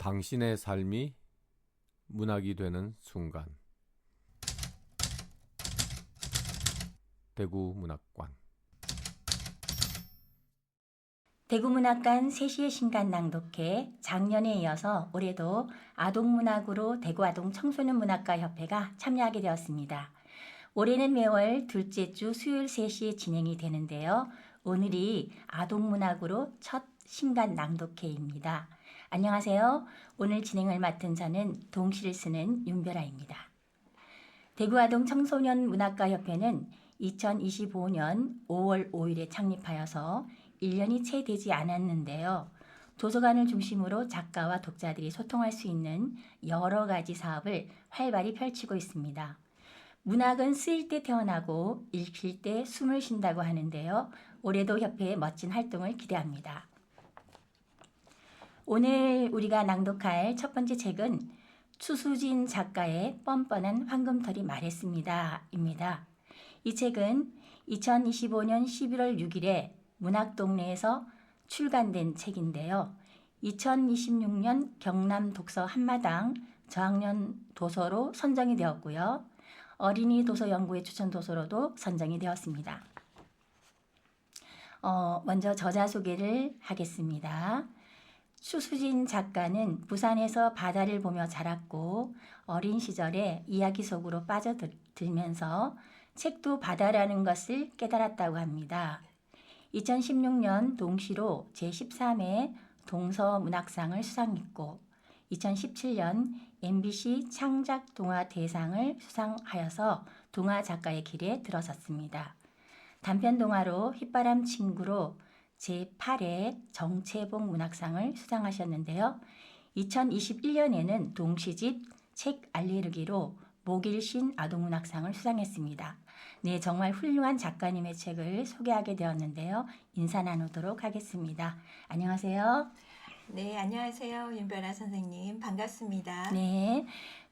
당신의 삶이 문학이 되는 순간. 대구문학관. 대구문학관 3시의 신간 낭독회 작년에 이어서 올해도 아동문학으로 대구아동청소년문학가협회가 참여하게 되었습니다. 올해는 매월 둘째 주 수요일 3시에 진행이 되는데요. 오늘이 아동문학으로 첫 신간 낭독회입니다. 안녕하세요. 오늘 진행을 맡은 저는 동시를 쓰는 윤별아입니다. 대구아동청소년문학가협회는 2025년 5월 5일에 창립하여서 1년이 채 되지 않았는데요. 도서관을 중심으로 작가와 독자들이 소통할 수 있는 여러 가지 사업을 활발히 펼치고 있습니다. 문학은 쓰일 때 태어나고 읽힐 때 숨을 쉰다고 하는데요. 올해도 협회의 멋진 활동을 기대합니다. 오늘 우리가 낭독할 첫 번째 책은 추수진 작가의 뻔뻔한 황금털이 말했습니다 입니다. 이 책은 2025년 11월 6일에 문학동네에서 출간된 책인데요. 2026년 경남 독서 한마당 저학년 도서로 선정이 되었고요. 어린이 도서연구회 추천 도서로도 선정이 되었습니다. 먼저 저자 소개를 하겠습니다. 추수진 작가는 부산에서 바다를 보며 자랐고 어린 시절에 이야기 속으로 빠져들면서 책도 바다라는 것을 깨달았다고 합니다. 2016년 동시로 제13회 동서문학상을 수상했고 2017년 MBC 창작동화 대상을 수상하여서 동화작가의 길에 들어섰습니다. 단편동화로 휘바람 친구로 제8회 정채봉 문학상을 수상하셨는데요. 2021년에는 동시집 책 알리르기로 목일신 아동문학상을 수상했습니다. 네, 정말 훌륭한 작가님의 책을 소개하게 되었는데요. 인사 나누도록 하겠습니다. 안녕하세요. 네, 안녕하세요. 윤별아 선생님. 반갑습니다. 네,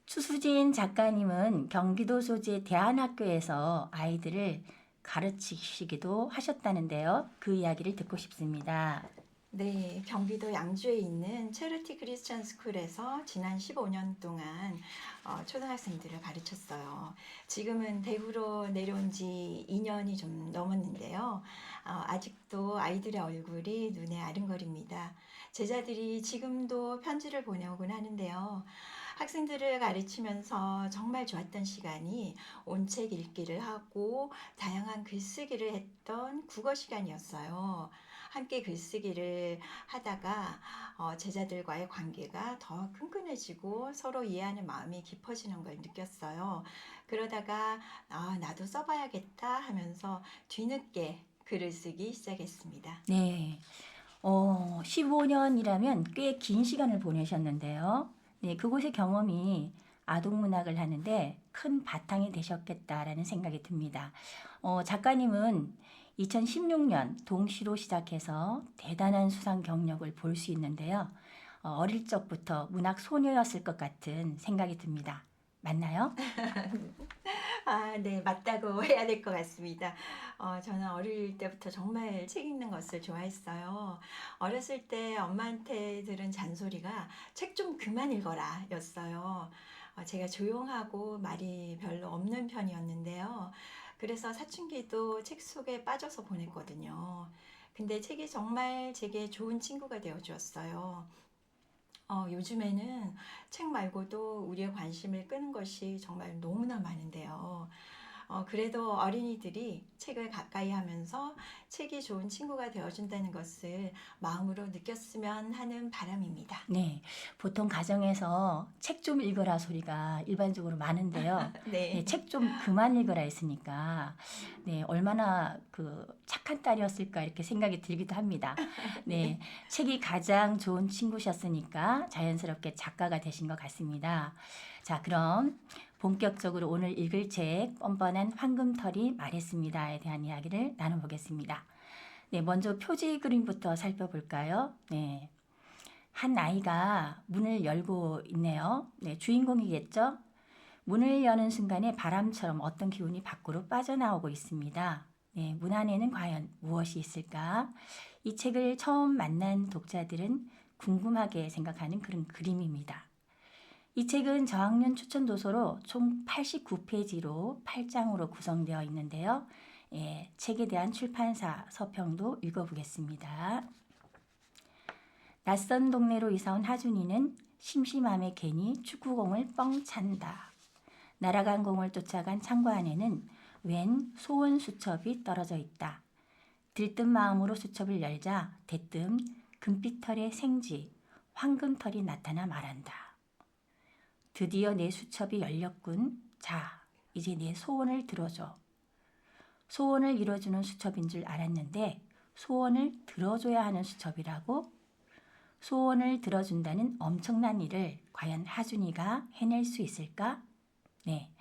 추수진 작가님은 경기도 소재 대안학교에서 아이들을 가르치시기도 하셨다는데요. 그 이야기를 듣고 싶습니다. 네, 경기도 양주에 있는 체리티 크리스천 스쿨에서 지난 15년 동안 초등학생들을 가르쳤어요. 지금은 대구로 내려온 지 2년이 좀 넘었는데요. 아직도 아이들의 얼굴이 눈에 아른거립니다. 제자들이 지금도 편지를 보내오곤 하는데요. 학생들을 가르치면서 정말 좋았던 시간이 온책 읽기를 하고 다양한 글쓰기를 했던 국어 시간이었어요. 함께 글쓰기를 하다가 제자들과의 관계가 더 끈끈해지고 서로 이해하는 마음이 깊어지는 걸 느꼈어요. 그러다가 나도 써봐야겠다 하면서 뒤늦게 글을 쓰기 시작했습니다. 네, 15년이라면 꽤 긴 시간을 보내셨는데요. 네, 그곳의 경험이 아동문학을 하는데 큰 바탕이 되셨겠다라는 생각이 듭니다. 작가님은 2016년 동시로 시작해서 대단한 수상 경력을 볼 수 있는데요. 어릴 적부터 문학 소녀였을 것 같은 생각이 듭니다. 맞나요? 네, 맞다고 해야 될 것 같습니다. 저는 어릴 때부터 정말 책 읽는 것을 좋아했어요. 어렸을 때 엄마한테 들은 잔소리가 책 좀 그만 읽어라 였어요. 제가 조용하고 말이 별로 없는 편이었는데요. 그래서 사춘기도 책 속에 빠져서 보냈거든요. 근데 책이 정말 제게 좋은 친구가 되어 주었어요. 요즘에는 책 말고도 우리의 관심을 끄는 것이 정말 너무나 많은데요. 그래도 어린이들이 책을 가까이 하면서 책이 좋은 친구가 되어준다는 것을 마음으로 느꼈으면 하는 바람입니다. 네, 보통 가정에서 책 좀 읽어라 소리가 일반적으로 많은데요. 네. 네, 책 좀 그만 읽어라 했으니까 네, 얼마나 착한 딸이었을까 이렇게 생각이 들기도 합니다. 네, 책이 가장 좋은 친구셨으니까 자연스럽게 작가가 되신 것 같습니다. 자, 그럼 본격적으로 오늘 읽을 책 뻔뻔한 황금털이 말했습니다에 대한 이야기를 나눠보겠습니다. 네, 먼저 표지 그림부터 살펴볼까요? 네, 한 아이가 문을 열고 있네요. 네, 주인공이겠죠? 문을 여는 순간에 바람처럼 어떤 기운이 밖으로 빠져나오고 있습니다. 네, 문 안에는 과연 무엇이 있을까? 이 책을 처음 만난 독자들은 궁금하게 생각하는 그런 그림입니다. 이 책은 저학년 추천 도서로 총 89페이지로 8장으로 구성되어 있는데요. 예, 책에 대한 출판사 서평도 읽어보겠습니다. 낯선 동네로 이사온 하준이는 심심함에 괜히 축구공을 뻥 찬다. 날아간 공을 쫓아간 창고 안에는 웬 소원 수첩이 떨어져 있다. 들뜬 마음으로 수첩을 열자 대뜸 금빛털의 생쥐, 황금털이 나타나 말한다. 드디어 내 수첩이 열렸군. 자, 이제 내 소원을 들어줘. 소원을 이뤄주는 수첩인 줄 알았는데 소원을 들어줘야 하는 수첩이라고? 소원을 들어준다는 엄청난 일을 과연 하준이가 해낼 수 있을까? 네,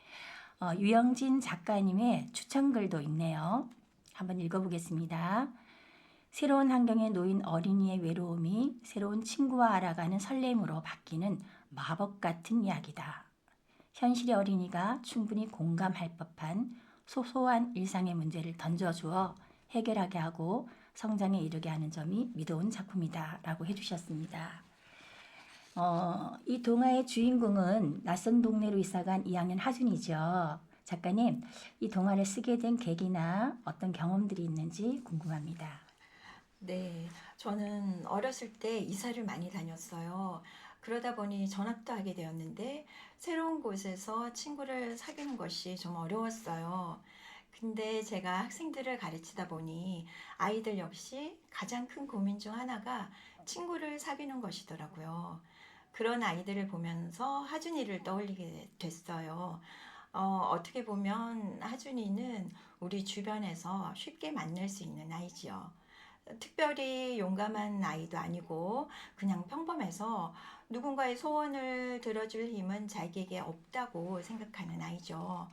유영진 작가님의 추천글도 있네요. 한번 읽어보겠습니다. 새로운 환경에 놓인 어린이의 외로움이 새로운 친구와 알아가는 설렘으로 바뀌는 마법 같은 이야기다. 현실의 어린이가 충분히 공감할 법한 소소한 일상의 문제를 던져주어 해결하게 하고 성장에 이르게 하는 점이 미도운 작품이다 라고 해주셨습니다. 이 동화의 주인공은 낯선 동네로 이사간 2학년 하준이죠. 작가님, 이 동화를 쓰게 된 계기나 어떤 경험들이 있는지 궁금합니다. 네, 저는 어렸을 때 이사를 많이 다녔어요. 그러다 보니 전학도 하게 되었는데 새로운 곳에서 친구를 사귀는 것이 좀 어려웠어요. 근데 제가 학생들을 가르치다 보니 아이들 역시 가장 큰 고민 중 하나가 친구를 사귀는 것이더라고요. 그런 아이들을 보면서 하준이를 떠올리게 됐어요. 어떻게 보면 하준이는 우리 주변에서 쉽게 만날 수 있는 아이지요. 특별히 용감한 아이도 아니고 그냥 평범해서 누군가의 소원을 들어줄 힘은 자기에게 없다고 생각하는 아이죠.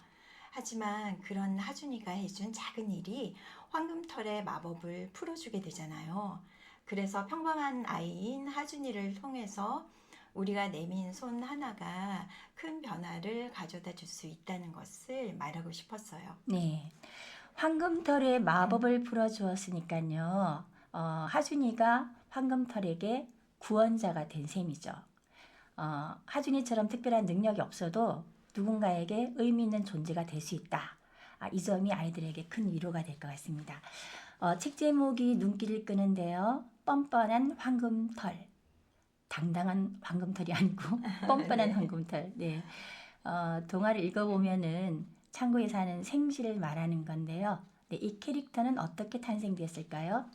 하지만 그런 하준이가 해준 작은 일이 황금털의 마법을 풀어주게 되잖아요. 그래서 평범한 아이인 하준이를 통해서 우리가 내민 손 하나가 큰 변화를 가져다 줄 수 있다는 것을 말하고 싶었어요. 네, 황금털의 마법을 풀어주었으니까요. 하준이가 황금털에게 구원자가 된 셈이죠. 하준이처럼 특별한 능력이 없어도 누군가에게 의미 있는 존재가 될 수 있다. 이 점이 아이들에게 큰 위로가 될 것 같습니다. 책 제목이 눈길을 끄는데요. 뻔뻔한 황금털. 당당한 황금털이 아니고 뻔뻔한 네. 황금털. 네. 동화를 읽어보면은 창고에 사는 생쥐를 말하는 건데요. 네, 이 캐릭터는 어떻게 탄생되었을까요?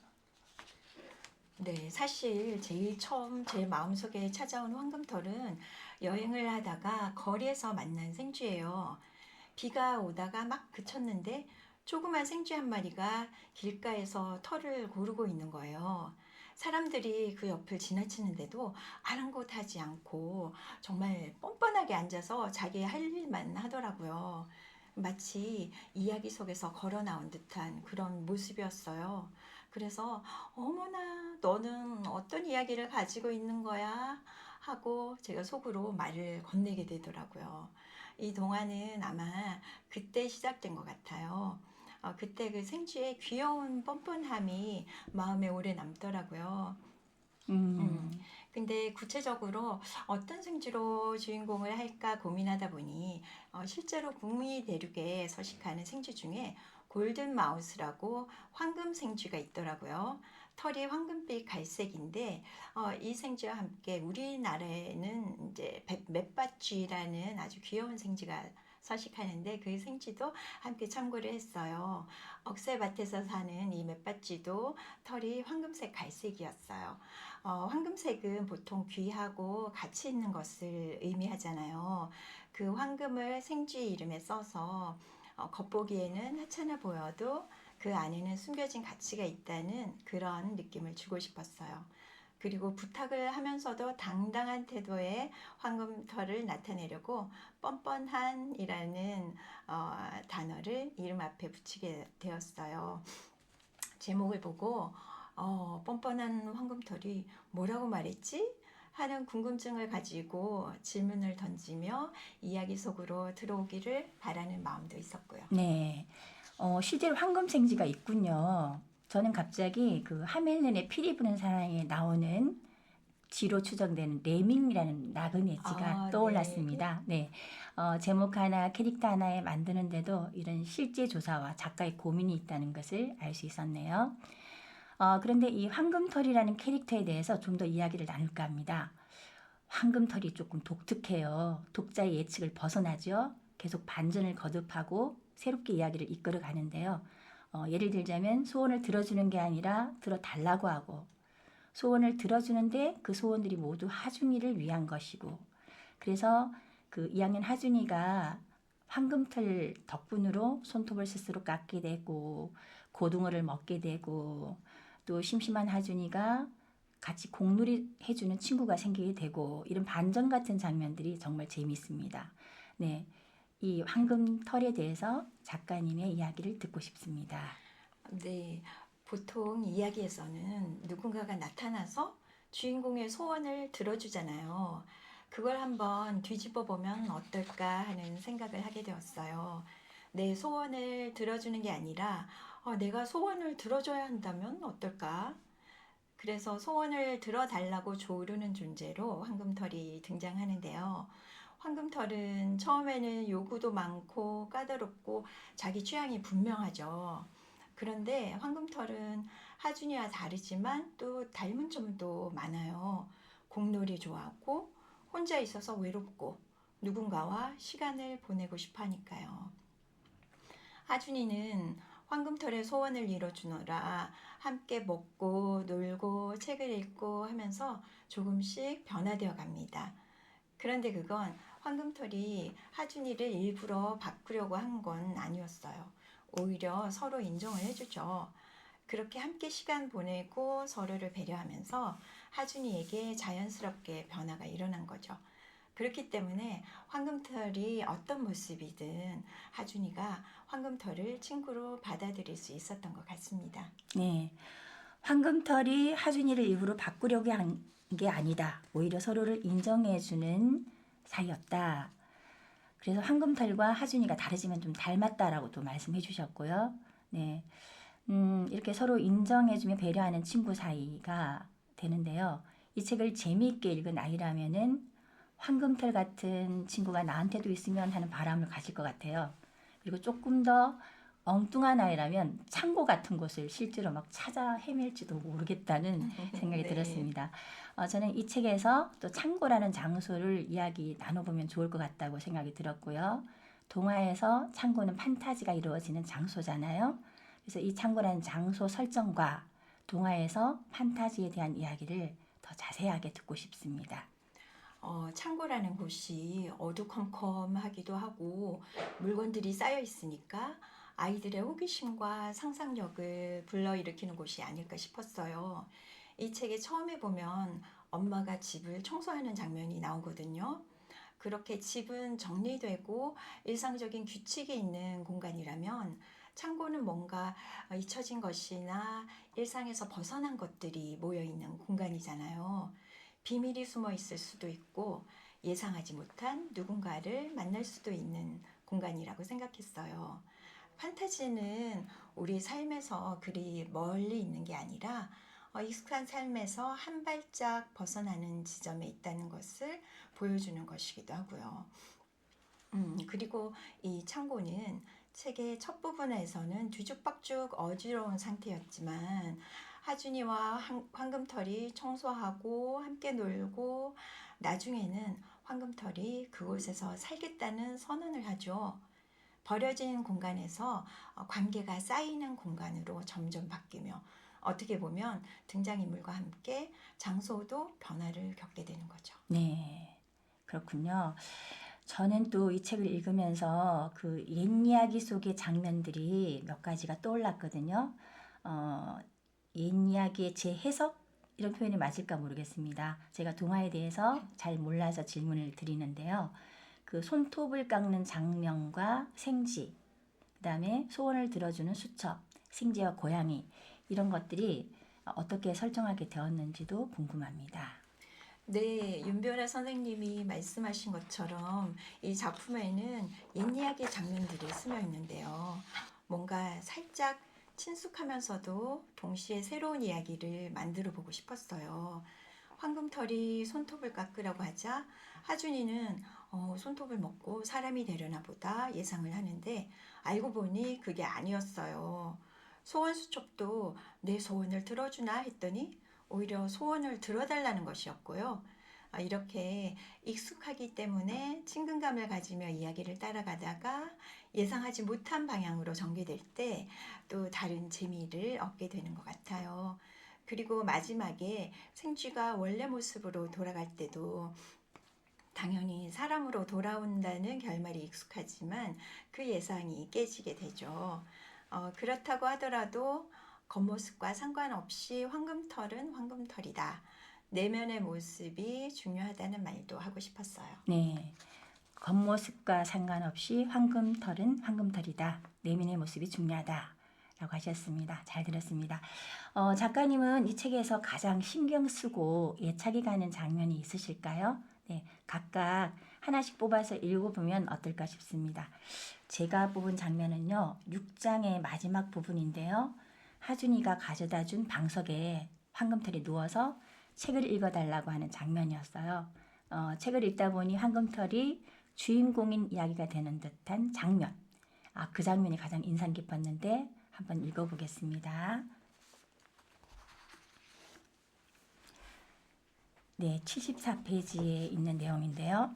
네, 사실 제일 처음 제 마음속에 찾아온 황금털은 여행을 하다가 거리에서 만난 생쥐예요. 비가 오다가 막 그쳤는데 조그만 생쥐 한 마리가 길가에서 털을 고르고 있는 거예요. 사람들이 그 옆을 지나치는데도 아랑곳하지 않고 정말 뻔뻔하게 앉아서 자기 할 일만 하더라고요. 마치 이야기 속에서 걸어 나온 듯한 그런 모습이었어요. 그래서 어머나 너는 어떤 이야기를 가지고 있는 거야? 하고 제가 속으로 말을 건네게 되더라고요. 이 동화는 아마 그때 시작된 것 같아요. 그때 그 생쥐의 귀여운 뻔뻔함이 마음에 오래 남더라고요. 음, 근데 구체적으로 어떤 생쥐로 주인공을 할까 고민하다 보니 실제로 북미 대륙에 서식하는 생쥐 중에 골든 마우스라고 황금 생쥐가 있더라고요. 털이 황금빛 갈색인데 이 생쥐와 함께 우리나라에는 이제 맷받쥐라는 아주 귀여운 생쥐가 서식하는데 그 생쥐도 함께 참고를 했어요. 억새밭에서 사는 이 맷받쥐도 털이 황금색 갈색이었어요. 황금색은 보통 귀하고 가치 있는 것을 의미하잖아요. 그 황금을 생쥐 이름에 써서 겉보기에는 하찮아 보여도 그 안에는 숨겨진 가치가 있다는 그런 느낌을 주고 싶었어요. 그리고 부탁을 하면서도 당당한 태도의 황금털을 나타내려고 뻔뻔한이라는 단어를 이름 앞에 붙이게 되었어요. 제목을 보고 뻔뻔한 황금털이 뭐라고 말했지? 하는 궁금증을 가지고 질문을 던지며 이야기 속으로 들어오기를 바라는 마음도 있었고요. 네, 실제로 황금생쥐가 있군요. 저는 갑자기 그 하멜른의 피리 부는 사랑에 나오는 뒤로 추정되는 레밍이라는 나그네지가 아, 떠올랐습니다. 네. 제목 하나, 캐릭터 하나에 만드는데도 이런 실제 조사와 작가의 고민이 있다는 것을 알 수 있었네요. 그런데 이 황금털이라는 캐릭터에 대해서 좀 더 이야기를 나눌까 합니다. 황금털이 조금 독특해요. 독자의 예측을 벗어나죠. 계속 반전을 거듭하고 새롭게 이야기를 이끌어 가는데요. 예를 들자면 소원을 들어주는 게 아니라 들어달라고 하고, 소원을 들어주는데 그 소원들이 모두 하준이를 위한 것이고, 그래서 그 2학년 하준이가 황금털 덕분으로 손톱을 스스로 깎게 되고 고등어를 먹게 되고, 또 심심한 하준이가 같이 공놀이 해주는 친구가 생기게 되고, 이런 반전 같은 장면들이 정말 재미있습니다. 네, 이 황금털에 대해서 작가님의 이야기를 듣고 싶습니다. 네, 보통 이야기에서는 누군가가 나타나서 주인공의 소원을 들어주잖아요. 그걸 한번 뒤집어 보면 어떨까 하는 생각을 하게 되었어요. 내 소원을 들어주는 게 아니라 내가 소원을 들어줘야 한다면 어떨까? 그래서 소원을 들어달라고 조르는 존재로 황금털이 등장하는데요. 황금털은 처음에는 요구도 많고 까다롭고 자기 취향이 분명하죠. 그런데 황금털은 하준이와 다르지만 또 닮은 점도 많아요. 공놀이 좋아하고 혼자 있어서 외롭고 누군가와 시간을 보내고 싶어 하니까요. 하준이는 황금털의 소원을 이뤄주느라 함께 먹고 놀고 책을 읽고 하면서 조금씩 변화되어 갑니다. 그런데 그건 황금털이 하준이를 일부러 바꾸려고 한 건 아니었어요. 오히려 서로 인정을 해주죠. 그렇게 함께 시간 보내고 서로를 배려하면서 하준이에게 자연스럽게 변화가 일어난 거죠. 그렇기 때문에 황금털이 어떤 모습이든 하준이가 황금털을 친구로 받아들일 수 있었던 것 같습니다. 네, 황금털이 하준이를 일부러 바꾸려고 한 게 아니다. 오히려 서로를 인정해주는 사이였다. 그래서 황금털과 하준이가 다르지만 좀 닮았다라고 또 말씀해 주셨고요. 네, 이렇게 서로 인정해주며 배려하는 친구 사이가 되는데요. 이 책을 재미있게 읽은 아이라면은 황금털 같은 친구가 나한테도 있으면 하는 바람을 가질 것 같아요. 그리고 조금 더 엉뚱한 아이라면 창고 같은 곳을 실제로 막 찾아 헤맬지도 모르겠다는 생각이 네. 들었습니다. 저는 이 책에서 또 창고라는 장소를 이야기 나눠보면 좋을 것 같다고 생각이 들었고요. 동화에서 창고는 판타지가 이루어지는 장소잖아요. 그래서 이 창고라는 장소 설정과 동화에서 판타지에 대한 이야기를 더 자세하게 듣고 싶습니다. 창고라는 곳이 어두컴컴하기도 하고 물건들이 쌓여 있으니까 아이들의 호기심과 상상력을 불러일으키는 곳이 아닐까 싶었어요. 이 책의 처음에 보면 엄마가 집을 청소하는 장면이 나오거든요. 그렇게 집은 정리되고 일상적인 규칙이 있는 공간이라면 창고는 뭔가 잊혀진 것이나 일상에서 벗어난 것들이 모여 있는 공간이잖아요. 비밀이 숨어 있을 수도 있고 예상하지 못한 누군가를 만날 수도 있는 공간이라고 생각했어요. 판타지는 우리 삶에서 그리 멀리 있는 게 아니라 익숙한 삶에서 한 발짝 벗어나는 지점에 있다는 것을 보여주는 것이기도 하고요. 그리고 이 창고는 책의 첫 부분에서는 뒤죽박죽 어지러운 상태였지만 하준이와 황금털이 청소하고 함께 놀고 나중에는 황금털이 그곳에서 살겠다는 선언을 하죠. 버려진 공간에서 관계가 쌓이는 공간으로 점점 바뀌며 어떻게 보면 등장인물과 함께 장소도 변화를 겪게 되는 거죠. 네, 그렇군요. 저는 또 이 책을 읽으면서 그 옛 이야기 속의 장면들이 몇 가지가 떠올랐거든요. 옛 이야기의 재해석? 이런 표현이 맞을까 모르겠습니다. 제가 동화에 대해서 잘 몰라서 질문을 드리는데요. 그 손톱을 깎는 장면과 생지, 그 다음에 소원을 들어주는 수첩, 생지와 고양이, 이런 것들이 어떻게 설정하게 되었는지도 궁금합니다. 네, 윤변아 선생님이 말씀하신 것처럼 이 작품에는 옛 이야기 장면들이 스며 있는데요. 뭔가 살짝 친숙하면서도 동시에 새로운 이야기를 만들어 보고 싶었어요. 황금털이 손톱을 깎으라고 하자 하준이는 손톱을 먹고 사람이 되려나 보다 예상을 하는데 알고 보니 그게 아니었어요. 소원수첩도 내 소원을 들어주나 했더니 오히려 소원을 들어달라는 것이었고요. 이렇게 익숙하기 때문에 친근감을 가지며 이야기를 따라가다가 예상하지 못한 방향으로 전개될 때 또 다른 재미를 얻게 되는 것 같아요. 그리고 마지막에 생쥐가 원래 모습으로 돌아갈 때도 당연히 사람으로 돌아온다는 결말이 익숙하지만 그 예상이 깨지게 되죠. 그렇다고 하더라도 겉모습과 상관없이 황금털은 황금털이다. 내면의 모습이 중요하다는 말도 하고 싶었어요. 네. 겉모습과 상관없이 황금털은 황금털이다. 내면의 모습이 중요하다. 라고 하셨습니다. 잘 들었습니다. 작가님은 이 책에서 가장 신경 쓰고 애착이 가는 장면이 있으실까요? 네, 각각 하나씩 뽑아서 읽어보면 어떨까 싶습니다. 제가 뽑은 장면은요, 6장의 마지막 부분인데요. 하준이가 가져다 준 방석에 황금털이 누워서 책을 읽어달라고 하는 장면이었어요. 책을 읽다 보니 황금털이 주인공인 이야기가 되는 듯한 장면. 그 장면이 가장 인상 깊었는데 한번 읽어보겠습니다. 네, 74페이지에 있는 내용인데요.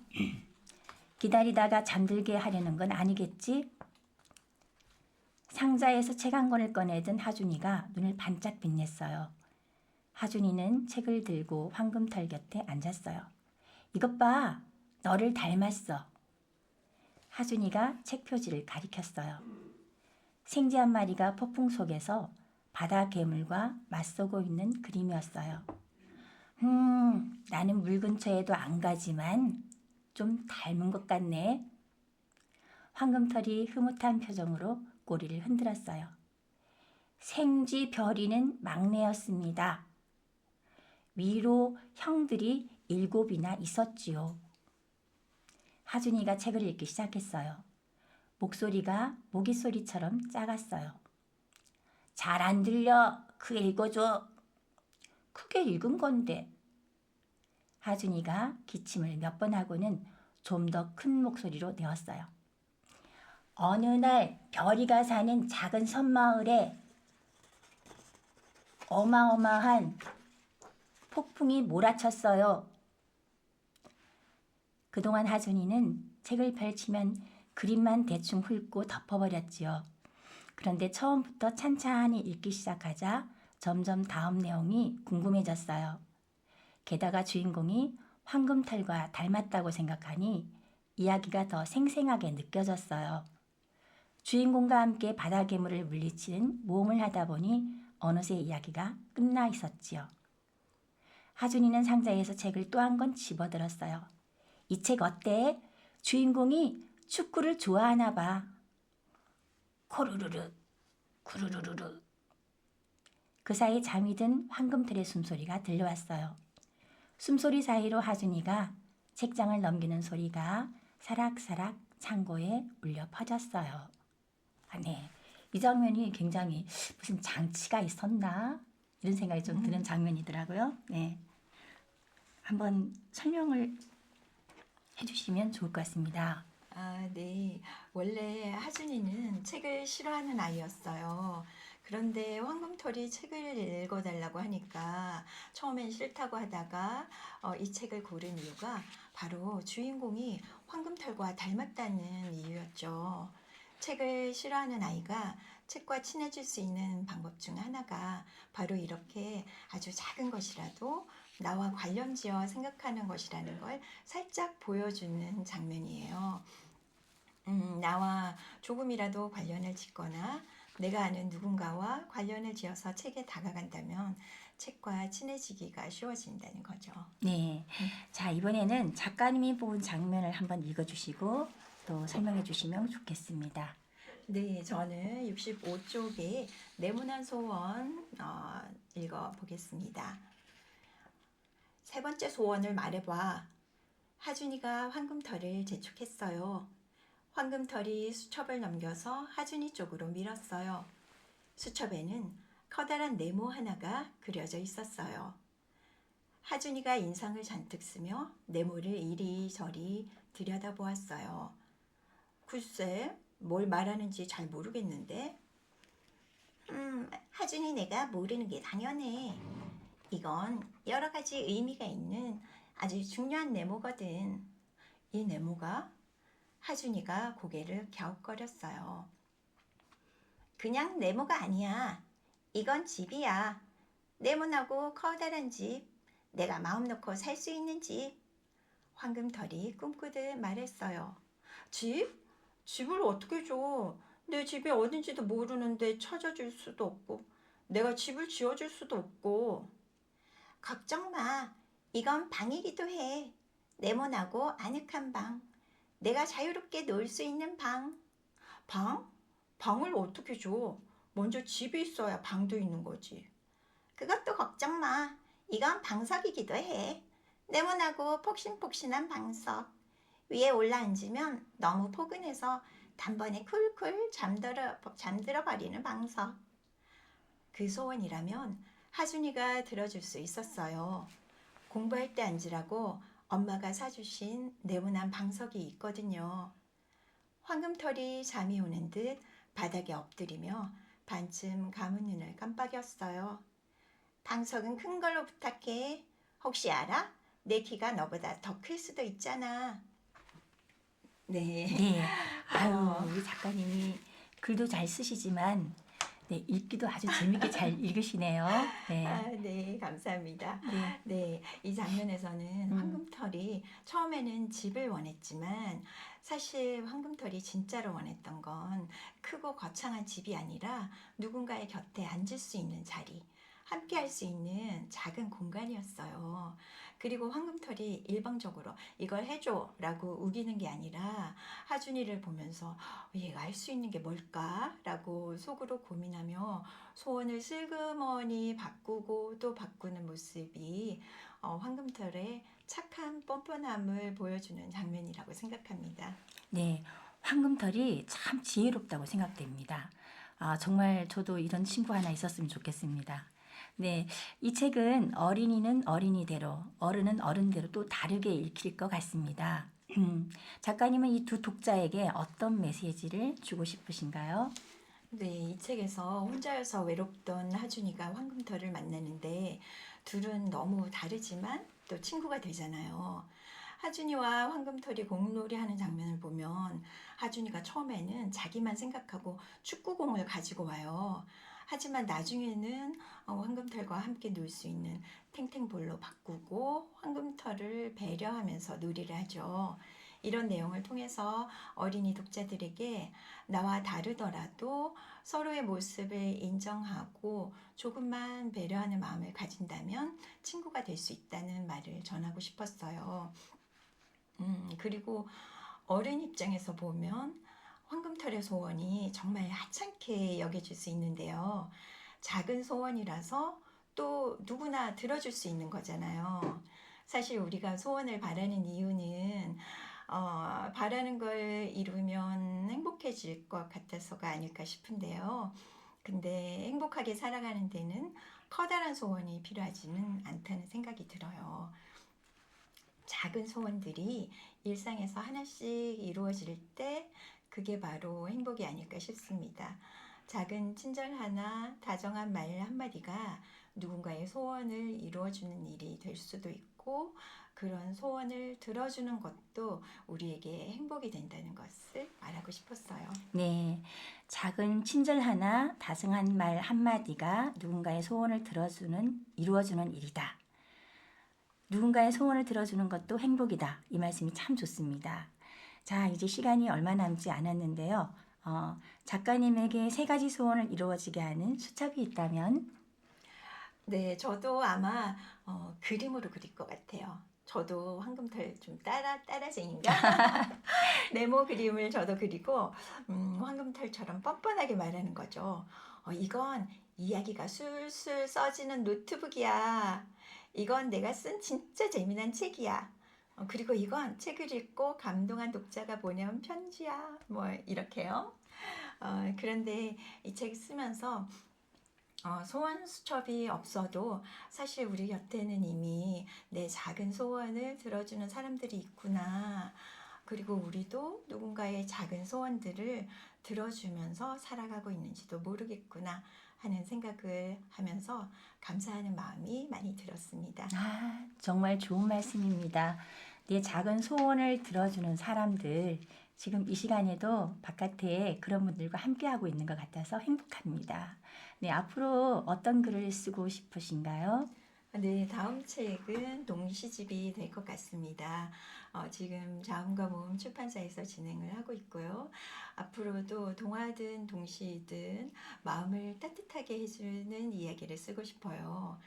기다리다가 잠들게 하려는 건 아니겠지? 상자에서 책 한 권을 꺼내든 하준이가 눈을 반짝 빛냈어요. 하준이는 책을 들고 황금털 곁에 앉았어요. 이것 봐, 너를 닮았어. 하준이가 책 표지를 가리켰어요. 생쥐 한 마리가 폭풍 속에서 바다 괴물과 맞서고 있는 그림이었어요. 나는 물 근처에도 안 가지만 좀 닮은 것 같네. 황금털이 흐뭇한 표정으로 꼬리를 흔들었어요. 생쥐 별이는 막내였습니다. 위로 형들이 7이나 있었지요. 하준이가 책을 읽기 시작했어요. 목소리가 모기 소리처럼 작았어요. 잘 안 들려. 크게 읽어줘. 크게 읽은 건데. 하준이가 기침을 몇 번 하고는 좀 더 큰 목소리로 내었어요. 어느 날 별이가 사는 작은 섬마을에 어마어마한 폭풍이 몰아쳤어요. 그동안 하준이는 책을 펼치면 그림만 대충 훑고 덮어버렸지요. 그런데 처음부터 찬찬히 읽기 시작하자 점점 다음 내용이 궁금해졌어요. 게다가 주인공이 황금털과 닮았다고 생각하니 이야기가 더 생생하게 느껴졌어요. 주인공과 함께 바다 괴물을 물리치는 모험을 하다 보니 어느새 이야기가 끝나 있었지요. 하준이는 상자에서 책을 또 한 권 집어들었어요. 이 책 어때? 주인공이 축구를 좋아하나 봐. 코르르르, 구르르르르. 그 사이 잠이 든 황금털의 숨소리가 들려왔어요. 숨소리 사이로 하준이가 책장을 넘기는 소리가 사락사락 창고에 울려 퍼졌어요. 네, 이 장면이 굉장히 무슨 장치가 있었나? 이런 생각이 좀 드는 장면이더라고요. 네, 한번 설명을 해주시면 좋을 것 같습니다. 네. 원래 하준이는 책을 싫어하는 아이였어요. 그런데 황금털이 책을 읽어달라고 하니까 처음엔 싫다고 하다가 이 책을 고른 이유가 바로 주인공이 황금털과 닮았다는 이유였죠. 책을 싫어하는 아이가 책과 친해질 수 있는 방법 중 하나가 바로 이렇게 아주 작은 것이라도 나와 관련지어 생각하는 것이라는 걸 살짝 보여주는 장면이에요. 나와 조금이라도 관련을 짓거나 내가 아는 누군가와 관련을 지어서 책에 다가간다면 책과 친해지기가 쉬워진다는 거죠. 네, 자 이번에는 작가님이 뽑은 장면을 한번 읽어주시고 또 설명해 주시면 좋겠습니다. 네, 저는 65쪽에 네모난 소원 읽어보겠습니다. 세 번째 소원을 말해봐. 하준이가 황금털을 재촉했어요. 황금털이 수첩을 넘겨서 하준이 쪽으로 밀었어요. 수첩에는 커다란 네모 하나가 그려져 있었어요. 하준이가 인상을 잔뜩 쓰며 네모를 이리저리 들여다보았어요. 글쎄, 뭘 말하는지 잘 모르겠는데. 하준이 내가 모르는 게 당연해. 이건 여러 가지 의미가 있는 아주 중요한 네모거든. 이 네모가? 하준이가 고개를 갸웃거렸어요. 그냥 네모가 아니야. 이건 집이야. 네모나고 커다란 집. 내가 마음 놓고 살 수 있는 집. 황금털이 꿈꾸듯 말했어요. 집? 집을 어떻게 줘? 내 집이 어딘지도 모르는데 찾아줄 수도 없고 내가 집을 지어줄 수도 없고. 걱정 마. 이건 방이기도 해. 네모나고 아늑한 방. 내가 자유롭게 놀 수 있는 방. 방? 방을 어떻게 줘? 먼저 집이 있어야 방도 있는 거지. 그것도 걱정 마. 이건 방석이기도 해. 네모나고 폭신폭신한 방석. 위에 올라앉으면 너무 포근해서 단번에 쿨쿨 잠들어 버리는 방석. 그 소원이라면 하준이가 들어줄 수 있었어요. 공부할 때 앉으라고 엄마가 사주신 네모난 방석이 있거든요. 황금털이 잠이 오는 듯 바닥에 엎드리며 반쯤 감은 눈을 깜빡였어요. 방석은 큰 걸로 부탁해. 혹시 알아? 내 키가 너보다 더 클 수도 있잖아. 네. 네. 아유, 어. 우리 작가님이 글도 잘 쓰시지만 네, 읽기도 아주 재밌게 잘 읽으시네요. 네. 네, 감사합니다. 네. 네, 이 장면에서는 음. 황금털이 처음에는 집을 원했지만 사실 황금털이 진짜로 원했던 건 크고 거창한 집이 아니라 누군가의 곁에 앉을 수 있는 자리, 함께 할 수 있는 작은 공간이었어요. 그리고 황금털이 일방적으로 이걸 해줘 라고 우기는 게 아니라 하준이를 보면서 얘가 할 수 있는 게 뭘까? 라고 속으로 고민하며 소원을 슬그머니 바꾸고 또 바꾸는 모습이 황금털의 착한 뻔뻔함을 보여주는 장면이라고 생각합니다. 네, 황금털이 참 지혜롭다고 생각됩니다. 아, 정말 저도 이런 친구 하나 있었으면 좋겠습니다. 네, 이 책은 어린이는 어린이대로, 어른은 어른대로 또 다르게 읽힐 것 같습니다. 작가님은 이 두 독자에게 어떤 메시지를 주고 싶으신가요? 네, 이 책에서 혼자여서 외롭던 하준이가 황금털을 만나는데 둘은 너무 다르지만 또 친구가 되잖아요. 하준이와 황금털이 공놀이하는 장면을 보면 하준이가 처음에는 자기만 생각하고 축구공을 가지고 와요. 하지만 나중에는 황금털과 함께 놀 수 있는 탱탱볼로 바꾸고 황금털을 배려하면서 놀이를 하죠. 이런 내용을 통해서 어린이 독자들에게 나와 다르더라도 서로의 모습을 인정하고 조금만 배려하는 마음을 가진다면 친구가 될 수 있다는 말을 전하고 싶었어요. 그리고 어른 입장에서 보면 황금털의 소원이 정말 하찮게 여겨질 수 있는데요. 작은 소원이라서 또 누구나 들어줄 수 있는 거잖아요. 사실 우리가 소원을 바라는 이유는 바라는 걸 이루면 행복해질 것 같아서가 아닐까 싶은데요. 근데 행복하게 살아가는 데는 커다란 소원이 필요하지는 않다는 생각이 들어요. 작은 소원들이 일상에서 하나씩 이루어질 때 그게 바로 행복이 아닐까 싶습니다. 작은 친절 하나, 다정한 말 한마디가 누군가의 소원을 이루어주는 일이 될 수도 있고 그런 소원을 들어주는 것도 우리에게 행복이 된다는 것을 말하고 싶었어요. 네, 작은 친절 하나, 다정한 말 한마디가 누군가의 소원을 이루어주는 일이다. 누군가의 소원을 들어주는 것도 행복이다. 이 말씀이 참 좋습니다. 자, 이제 시간이 얼마 남지 않았는데요. 작가님에게 3가지 소원을 이루어지게 하는 수첩이 있다면? 네, 저도 아마 그림으로 그릴 것 같아요. 저도 황금털 좀 따라쟁인가? 네모 그림을 저도 그리고 황금털처럼 뻔뻔하게 말하는 거죠. 이건 이야기가 술술 써지는 노트북이야. 이건 내가 쓴 진짜 재미난 책이야. 그리고 이건 책을 읽고 감동한 독자가 보내온 편지야. 뭐 이렇게요. 그런데 이 책 쓰면서 소원 수첩이 없어도 사실 우리 곁에는 이미 내 작은 소원을 들어주는 사람들이 있구나. 그리고 우리도 누군가의 작은 소원들을 들어주면서 살아가고 있는지도 모르겠구나 하는 생각을 하면서 감사하는 마음이 많이 들었습니다. 아, 정말 좋은 말씀입니다. 내 작은 소원을 들어주는 사람들, 지금 이 시간에도 바깥에 그런 분들과 함께하고 있는 것 같아서 행복합니다. 네, 앞으로 어떤 글을 쓰고 싶으신가요? 네, 다음 책은 동시집이 될 것 같습니다. 지금 자음과 모음 출판사에서 진행을 하고 있고요. 앞으로도 동화든 동시든 마음을 따뜻하게 해주는 이야기를 쓰고 싶어요.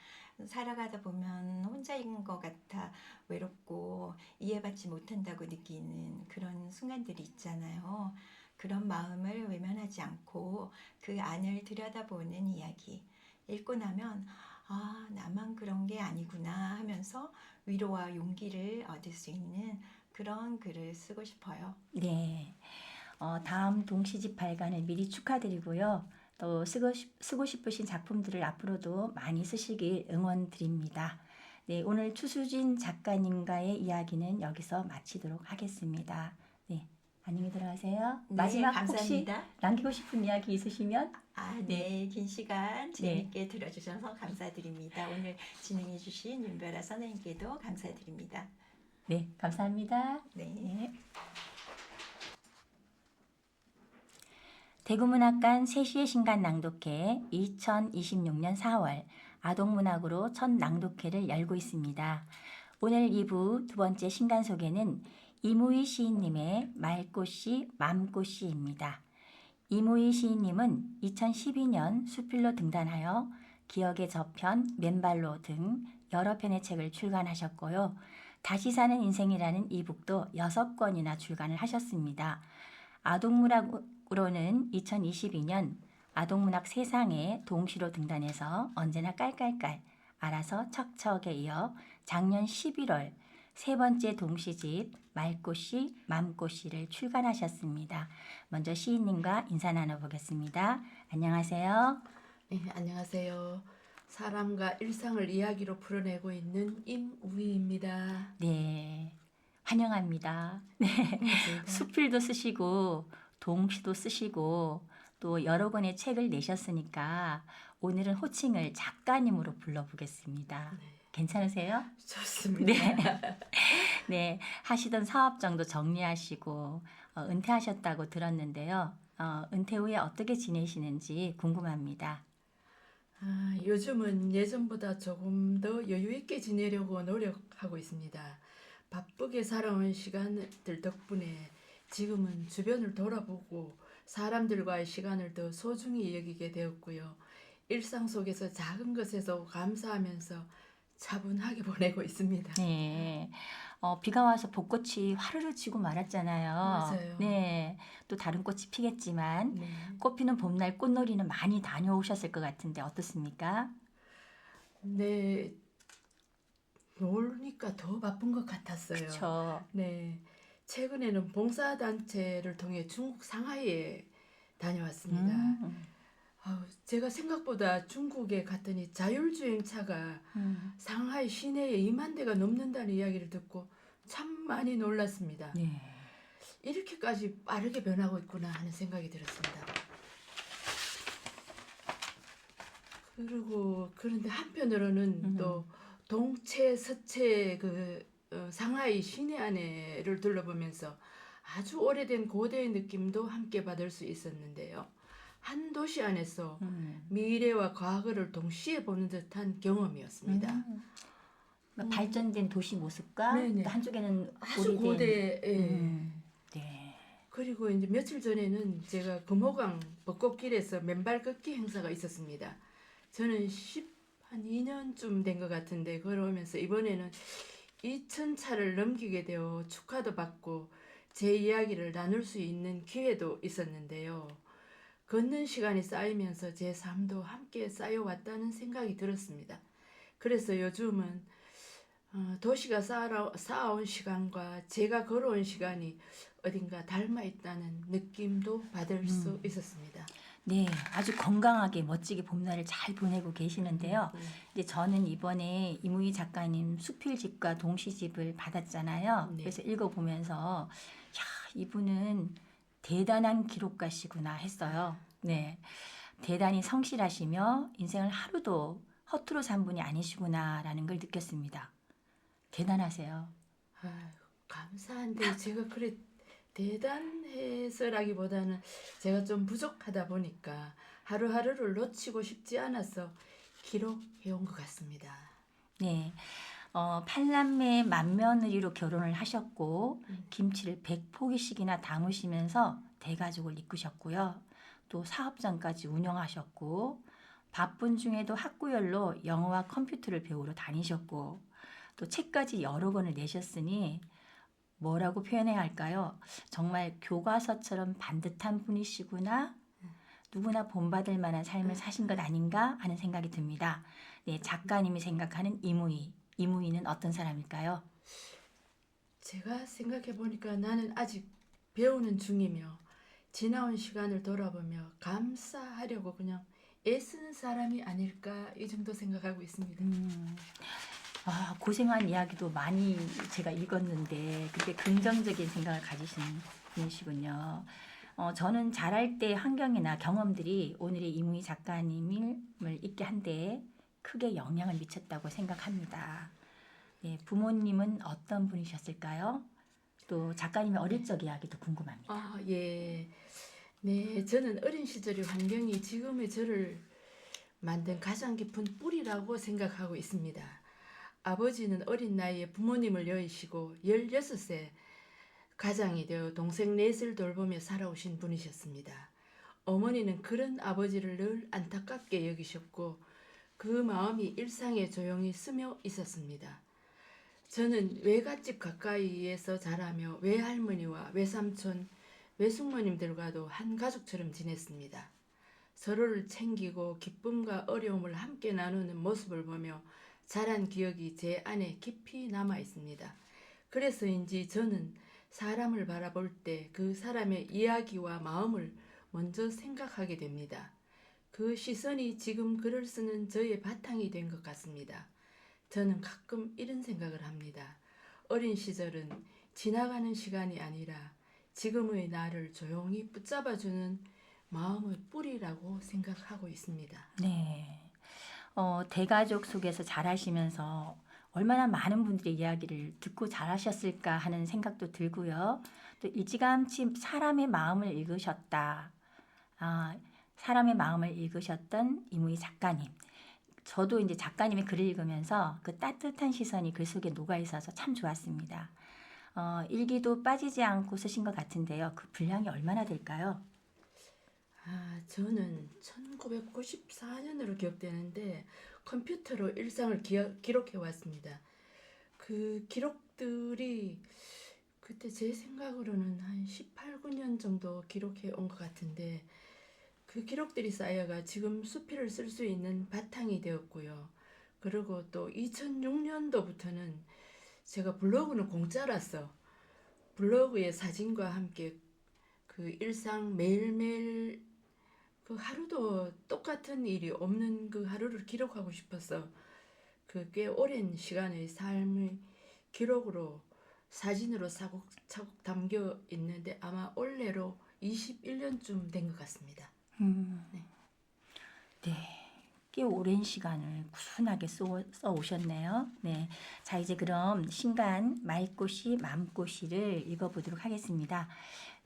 살아가다 보면 혼자인 것 같아 외롭고 이해받지 못한다고 느끼는 그런 순간들이 있잖아요. 그런 마음을 외면하지 않고 그 안을 들여다보는 이야기. 읽고 나면 아, 나만 그런 게 아니구나 하면서 위로와 용기를 얻을 수 있는 그런 글을 쓰고 싶어요. 네, 다음 동시집 발간을 미리 축하드리고요. 또 쓰고 싶으신 작품들을 앞으로도 많이 쓰시길 응원드립니다. 네, 오늘 추수진 작가님과의 이야기는 여기서 마치도록 하겠습니다. 네, 안녕히 들어가세요. 네, 마지막 혹시 감사합니다. 남기고 싶은 이야기 있으시면? 네, 긴 시간 재밌게 들어주셔서 감사드립니다. 오늘 진행해주신 윤별아 선생님께도 감사드립니다. 네, 감사합니다. 네. 네. 대구문학관 3시의 신간 낭독회 2026년 4월 아동문학으로 첫 낭독회를 열고 있습니다. 오늘 2부 두 번째 신간 소개는 이무희 시인님의 말꽃이 맘꽃이입니다. 이무희 시인님은 2012년 수필로 등단하여 기억의 저편, 맨발로 등 여러 편의 책을 출간하셨고요. 다시 사는 인생이라는 이북도 6권이나 출간을 하셨습니다. 아동문학으로는 2022년 아동문학 세상에 동시로 등단해서 언제나 깔깔깔, 알아서 척척에 이어 작년 11월 세 번째 동시집 말꽃이 맘꽃이를 출간하셨습니다. 먼저 시인님과 인사 나눠보겠습니다. 안녕하세요. 네, 안녕하세요. 사람과 일상을 이야기로 풀어내고 있는 임우희입니다. 네, 환영합니다. 네, 반갑습니다. 수필도 쓰시고 동시도 쓰시고 또 여러 권의 책을 내셨으니까 오늘은 호칭을 작가님으로 불러보겠습니다. 괜찮으세요? 좋습니다. 네. 네, 하시던 사업 정도 정리하시고 은퇴하셨다고 들었는데요. 은퇴 후에 어떻게 지내시는지 궁금합니다. 요즘은 예전보다 조금 더 여유 있게 지내려고 노력하고 있습니다. 바쁘게 살아온 시간들 덕분에 지금은 주변을 돌아보고 사람들과의 시간을 더 소중히 여기게 되었고요. 일상 속에서 작은 것에서 감사하면서 차분하게 보내고 있습니다. 네, 비가 와서 벚꽃이 화르르 지고 말았잖아요. 맞아요. 네, 또 다른 꽃이 피겠지만 네. 꽃피는 봄날 꽃놀이는 많이 다녀오셨을 것 같은데 어떻습니까? 네, 노니까 더 바쁜 것 같았어요. 그렇죠. 네, 최근에는 봉사단체를 통해 중국 상하이에 다녀왔습니다. 제가 생각보다 중국에 갔더니 자율주행차가 상하이 시내에 2만 대가 넘는다는 이야기를 듣고 참 많이 놀랐습니다. 네. 이렇게까지 빠르게 변하고 있구나 하는 생각이 들었습니다. 그런데 한편으로는 또 동체, 서체 상하이 시내 안에를 둘러보면서 아주 오래된 고대의 느낌도 함께 받을 수 있었는데요. 한 도시 안에서 미래와 과거를 동시에 보는 듯한 경험이었습니다. 발전된 도시 모습과 네네. 또 한쪽에는 아주 오래된 고대. 네. 그리고 이제 며칠 전에는 제가 금호강 벚꽃길에서 맨발 걷기 행사가 있었습니다. 저는 한 2년쯤 된 것 같은데 걸어오면서 이번에는 2,000차를 넘기게 되어 축하도 받고 제 이야기를 나눌 수 있는 기회도 있었는데요. 걷는 시간이 쌓이면서 제 삶도 함께 쌓여왔다는 생각이 들었습니다. 그래서 요즘은 도시가 쌓아온 시간과 제가 걸어온 시간이 어딘가 닮아있다는 느낌도 받을 수 있었습니다. 네, 아주 건강하게 멋지게 봄날을 잘 보내고 계시는데요. 이제 저는 이번에 이무희 작가님 수필집과 동시집을 받았잖아요. 네. 그래서 읽어보면서 야, 이분은 대단한 기록가시구나 했어요. 네, 대단히 성실하시며 인생을 하루도 허투루 산 분이 아니시구나라는 걸 느꼈습니다. 대단하세요. 아유, 감사한데 제가 그래 대단해서라기보다는 제가 좀 부족하다 보니까 하루하루를 놓치고 싶지 않아서 기록해 온 것 같습니다. 네, 팔남매 맏며느리로 결혼을 하셨고 김치를 100포기씩이나 담으시면서 대가족을 이끄셨고요. 또 사업장까지 운영하셨고 바쁜 중에도 학구열로 영어와 컴퓨터를 배우러 다니셨고 또 책까지 여러 권을 내셨으니 뭐라고 표현해야 할까요? 정말 교과서처럼 반듯한 분이시구나. 누구나 본받을 만한 삶을 사신 것 아닌가 하는 생각이 듭니다. 네, 작가님이 생각하는 이무희. 이무희는 어떤 사람일까요? 제가 생각해 보니까 나는 아직 배우는 중이며 지나온 시간을 돌아보며 감사하려고 그냥 애쓰는 사람이 아닐까 이 정도 생각하고 있습니다. 고생한 이야기도 많이 제가 읽었는데 그렇게 긍정적인 생각을 가지신 분이시군요. 저는 자랄 때 환경이나 경험들이 오늘의 이무희 작가님을 있게 한데 크게 영향을 미쳤다고 생각합니다. 네, 부모님은 어떤 분이셨을까요? 또 작가님의 어릴 적 이야기도 궁금합니다. 아, 예. 네, 저는 어린 시절의 환경이 지금의 저를 만든 가장 깊은 뿌리라고 생각하고 있습니다. 아버지는 어린 나이에 부모님을 여의시고 16세 가장이 되어 동생 넷을 돌보며 살아오신 분이셨습니다. 어머니는 그런 아버지를 늘 안타깝게 여기셨고 그 마음이 일상에 조용히 스며 있었습니다. 저는 외갓집 가까이에서 자라며 외할머니와 외삼촌, 외숙모님들과도 한 가족처럼 지냈습니다. 서로를 챙기고 기쁨과 어려움을 함께 나누는 모습을 보며 자란 기억이 제 안에 깊이 남아 있습니다. 그래서인지 저는 사람을 바라볼 때 그 사람의 이야기와 마음을 먼저 생각하게 됩니다. 그 시선이 지금 글을 쓰는 저의 바탕이 된 것 같습니다. 저는 가끔 이런 생각을 합니다. 어린 시절은 지나가는 시간이 아니라 지금의 나를 조용히 붙잡아주는 마음의 뿌리라고 생각하고 있습니다. 네. 대가족 속에서 자라시면서 얼마나 많은 분들의 이야기를 듣고 자라셨을까 하는 생각도 들고요. 또 일찌감치 사람의 마음을 읽으셨다. 사람의 마음을 읽으셨던 이무희 작가님. 저도 이제 작가님의 글을 읽으면서 그 따뜻한 시선이 글 속에 녹아 있어서 참 좋았습니다. 일기도 빠지지 않고 쓰신 것 같은데요. 그 분량이 얼마나 될까요? 저는 1994년으로 기억되는데 컴퓨터로 일상을 기록해 왔습니다. 그 기록들이 그때 제 생각으로는 한 18, 9년 정도 기록해 온 것 같은데 그 기록들이 쌓여가 지금 수필을 쓸 수 있는 바탕이 되었고요. 그리고 또 2006년도부터는 제가 블로그는 공짜라서 블로그의 사진과 함께 그 일상 매일매일 그 하루도 똑같은 일이 없는 그 하루를 기록하고 싶어서 그 꽤 오랜 시간의 삶의 기록으로 사진으로 차곡차곡 담겨 있는데 아마 올해로 21년쯤 된 것 같습니다. 네. 꽤 오랜 시간을 꾸준하게 써 오셨네요. 네. 자, 이제 그럼 신간 말꽃이 맘꽃이를 읽어보도록 하겠습니다.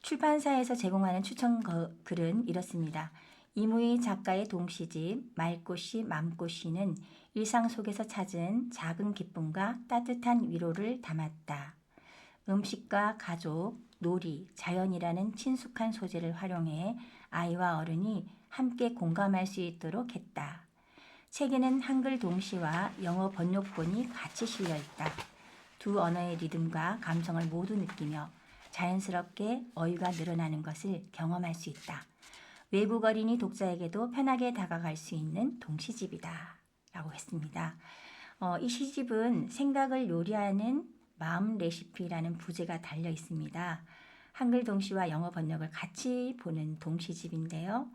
출판사에서 제공하는 추천 글은 이렇습니다. 이무희 작가의 동시집 말꽃이 맘꽃이는 일상 속에서 찾은 작은 기쁨과 따뜻한 위로를 담았다. 음식과 가족, 놀이, 자연이라는 친숙한 소재를 활용해 아이와 어른이 함께 공감할 수 있도록 했다. 책에는 한글 동시와 영어 번역본이 같이 실려 있다. 두 언어의 리듬과 감성을 모두 느끼며 자연스럽게 어휘가 늘어나는 것을 경험할 수 있다. 외국 어린이 독자에게도 편하게 다가갈 수 있는 동시집이다. 라고 했습니다. 이 시집은 생각을 요리하는 마음 레시피라는 부제가 달려 있습니다. 한글 동시와 영어 번역을 같이 보는 동시집인데요.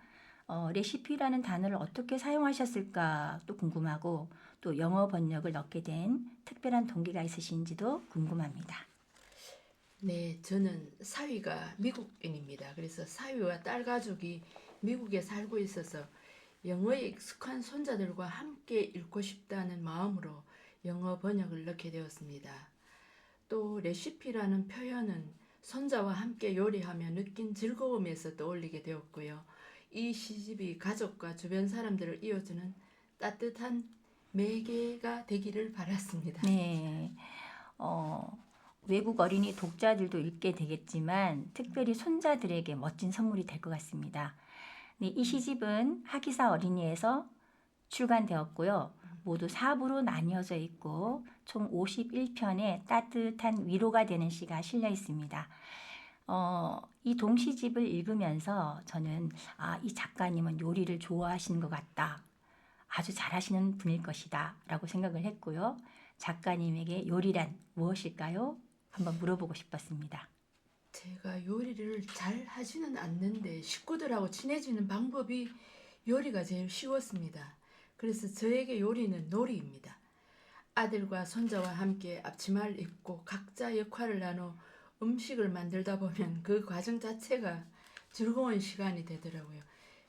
레시피라는 단어를 어떻게 사용하셨을까 또 궁금하고 또 영어 번역을 넣게 된 특별한 동기가 있으신지도 궁금합니다. 네, 저는 사위가 미국인입니다. 그래서 사위와 딸 가족이 미국에 살고 있어서 영어에 익숙한 손자들과 함께 읽고 싶다는 마음으로 영어 번역을 넣게 되었습니다. 또 레시피라는 표현은 손자와 함께 요리하며 느낀 즐거움에서 떠올리게 되었고요. 이 시집이 가족과 주변 사람들을 이어주는 따뜻한 매개가 되기를 바랐습니다. 네, 외국 어린이 독자들도 읽게 되겠지만 특별히 손자들에게 멋진 선물이 될 것 같습니다. 네, 이 시집은 하기사 어린이에서 출간되었고요. 모두 4부로 나뉘어져 있고 총 51편의 따뜻한 위로가 되는 시가 실려 있습니다. 이 동시집을 읽으면서 저는 이 작가님은 요리를 좋아하시는 것 같다. 아주 잘하시는 분일 것이다 라고 생각을 했고요. 작가님에게 요리란 무엇일까요? 한번 물어보고 싶었습니다. 제가 요리를 잘 하지는 않는데 식구들하고 친해지는 방법이 요리가 제일 쉬웠습니다. 그래서 저에게 요리는 놀이입니다. 아들과 손자와 함께 앞치마를 입고 각자 역할을 나눠 음식을 만들다 보면 그 과정 자체가 즐거운 시간이 되더라고요.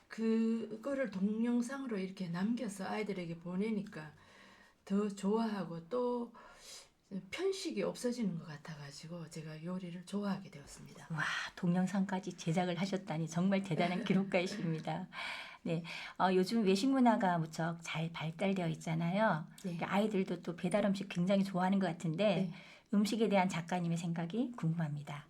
그거를 동영상으로 이렇게 남겨서 아이들에게 보내니까 더 좋아하고 또 편식이 없어지는 것 같아가지고 제가 요리를 좋아하게 되었습니다. 와, 동영상까지 제작을 하셨다니 정말 대단한 기록가이십니다. 네, 요즘 외식 문화가 무척 잘 발달되어 있잖아요. 네. 아이들도 또 배달 음식 굉장히 좋아하는 것 같은데 네. 음식에 대한 작가님의 생각이 궁금합니다.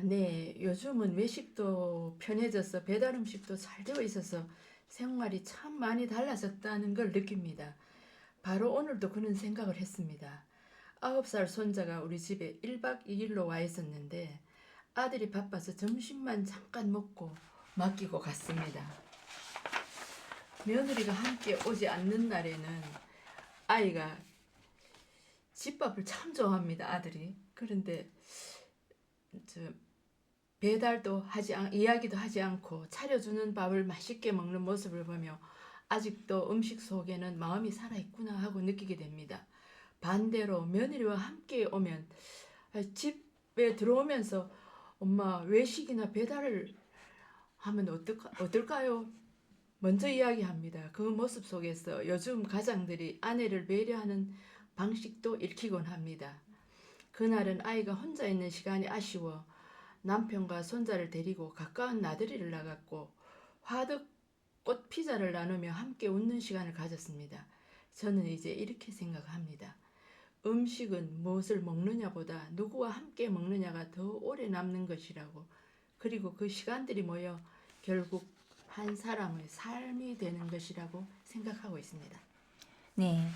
네. 요즘은 외식도 편해져서 배달 음식도 잘 되어 있어서 생활이 참 많이 달라졌다는 걸 느낍니다. 바로 오늘도 그런 생각을 했습니다. 9살 손자가 우리 집에 1박 2일로 와 있었는데 아들이 바빠서 점심만 잠깐 먹고 맡기고 갔습니다. 며느리가 함께 오지 않는 날에는 아이가 집밥을 참 좋아합니다. 아들이. 그런데 배달도 이야기도 하지 않고 차려주는 밥을 맛있게 먹는 모습을 보며 아직도 음식 속에는 마음이 살아있구나 하고 느끼게 됩니다. 반대로 며느리와 함께 오면 집에 들어오면서 엄마 외식이나 배달을 하면 어떨까요? 먼저 이야기합니다. 그 모습 속에서 요즘 가장들이 아내를 배려하는 방식도 읽히곤 합니다. 그날은 아이가 혼자 있는 시간이 아쉬워 남편과 손자를 데리고 가까운 나들이를 나갔고 화덕꽃 피자를 나누며 함께 웃는 시간을 가졌습니다. 저는 이제 이렇게 생각합니다. 음식은 무엇을 먹느냐보다 누구와 함께 먹느냐가 더 오래 남는 것이라고. 그리고 그 시간들이 모여 결국 한 사람의 삶이 되는 것이라고 생각하고 있습니다. 네,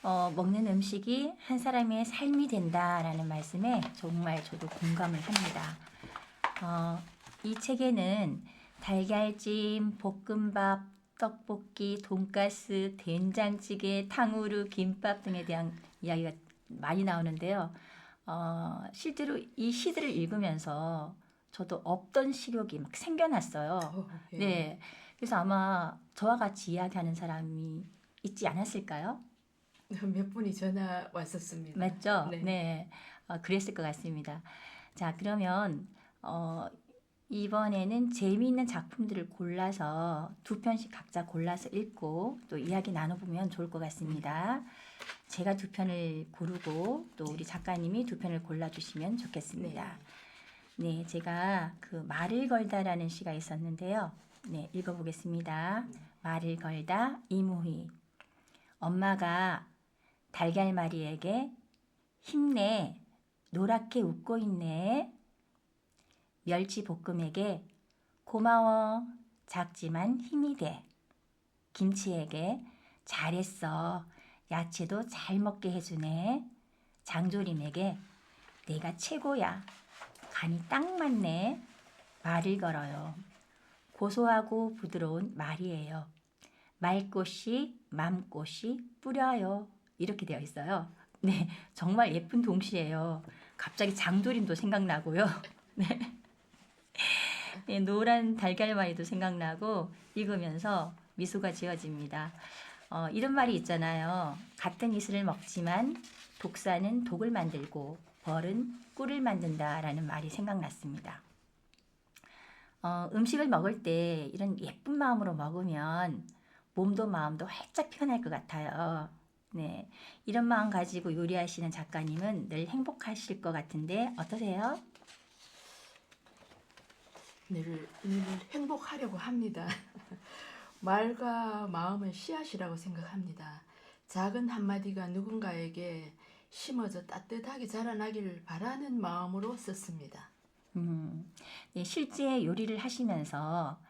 먹는 음식이 한 사람의 삶이 된다라는 말씀에 정말 저도 공감을 합니다. 이 책에는 달걀찜, 볶음밥, 떡볶이, 돈가스, 된장찌개, 탕후루, 김밥 등에 대한 이야기가 많이 나오는데요. 실제로 이 시들을 읽으면서 저도 없던 식욕이 막 생겨났어요. 예. 네, 그래서 아마 저와 같이 이야기하는 사람이 있지 않았을까요? 몇 분이 전화 왔었습니다. 맞죠? 네. 네, 그랬을 것 같습니다. 자, 그러면 이번에는 재미있는 작품들을 골라서 2편씩 각자 골라서 읽고 또 이야기 나눠보면 좋을 것 같습니다. 제가 2편을 고르고 또 우리 작가님이 2편을 골라주시면 좋겠습니다. 네, 제가 그 말을 걸다라는 시가 있었는데요. 네, 읽어보겠습니다. 말을 걸다 이무희. 엄마가 달걀말이에게 힘내, 노랗게 웃고 있네. 멸치볶음에게 고마워, 작지만 힘이 돼. 김치에게 잘했어, 야채도 잘 먹게 해주네. 장조림에게 내가 최고야, 간이 딱 맞네. 말을 걸어요. 고소하고 부드러운 말이에요. 말꽃이 맘꽃이 뿌려요. 이렇게 되어 있어요. 네, 정말 예쁜 동시예요. 갑자기 장조림도 생각나고요. 네. 네, 노란 달걀말이도 생각나고 읽으면서 미소가 지어집니다. 이런 말이 있잖아요. 같은 이슬을 먹지만 독사는 독을 만들고 벌은 꿀을 만든다라는 말이 생각났습니다. 음식을 먹을 때 이런 예쁜 마음으로 먹으면 몸도 마음도 활짝 피어날 것 같아요. 네, 이런 마음 가지고 요리하시는 작가님은 늘 행복하실 것 같은데 어떠세요? 늘 행복하려고 합니다. 말과 마음은 씨앗이라고 생각합니다. 작은 한마디가 누군가에게 심어져 따뜻하게 자라나길 바라는 마음으로 썼습니다. 네, 실제 요리를 하시면서